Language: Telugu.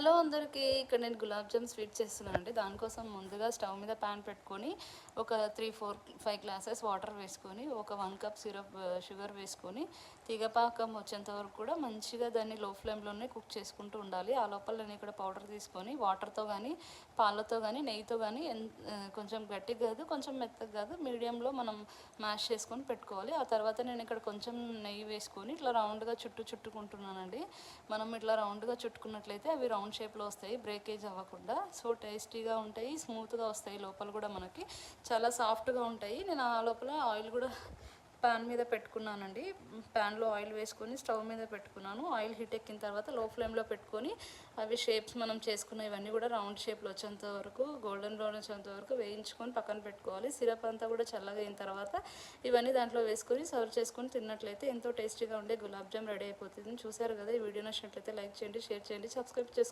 హలో అందరికీ, ఇక్కడ నేను గులాబ్ జామ్ స్వీట్ చేస్తున్నాను అండి. దానికోసం ముందుగా స్టవ్ మీద ప్యాన్ పెట్టుకొని ఒక 3-4-5 గ్లాసెస్ వాటర్ వేసుకొని ఒక 1 కప్ షుగర్ వేసుకొని తీగపాకం వచ్చేంత వరకు కూడా మంచిగా దాన్ని లో ఫ్లేమ్లోనే కుక్ చేసుకుంటూ ఉండాలి. ఆ లోపల నేను ఇక్కడ పౌడర్ తీసుకొని వాటర్తో కానీ పాలతో కానీ నెయ్యితో కానీ కొంచెం గట్టిగా కాదు కొంచెం మెత్తగా కాదు మీడియంలో మనం మ్యాష్ చేసుకొని పెట్టుకోవాలి. ఆ తర్వాత నేను ఇక్కడ కొంచెం నెయ్యి వేసుకొని ఇట్లా రౌండ్గా చుట్టుకుంటున్నానండి. మనం ఇట్లా రౌండ్గా చుట్టుకున్నట్లయితే అవి రౌండ్ షేప్లో వస్తాయి, బ్రేకేజ్ అవ్వకుండా. సో టేస్టీగా ఉంటాయి, స్మూత్గా వస్తాయి, లోపల కూడా మనకి చాలా సాఫ్ట్గా ఉంటాయి. నేను ఆ లోపల ఆయిల్ కూడా ప్యాన్ మీద పెట్టుకున్నానండి. ప్యాన్లో ఆయిల్ వేసుకొని స్టవ్ మీద పెట్టుకున్నాను. ఆయిల్ హీట్ ఎక్కిన తర్వాత లో ఫ్లేమ్లో పెట్టుకొని అవి షేప్స్ మనం చేసుకున్న ఇవన్నీ కూడా రౌండ్ షేప్లో వచ్చేంత వరకు గోల్డెన్ బ్రౌన్ వచ్చేంత వరకు వేయించుకొని పక్కన పెట్టుకోవాలి. సిరప్ అంతా కూడా చల్లగా అయిన తర్వాత ఇవన్నీ దాంట్లో వేసుకొని సర్వ్ చేసుకొని తిన్నట్లయితే ఎంతో టేస్టీగా ఉండే గులాబ్ జామ్ రెడీ అయిపోతుంది. చూసారు కదా, ఈ వీడియో నచ్చినట్లయితే లైక్ చేయండి, షేర్ చేయండి, సబ్స్క్రైబ్ చేసుకోండి.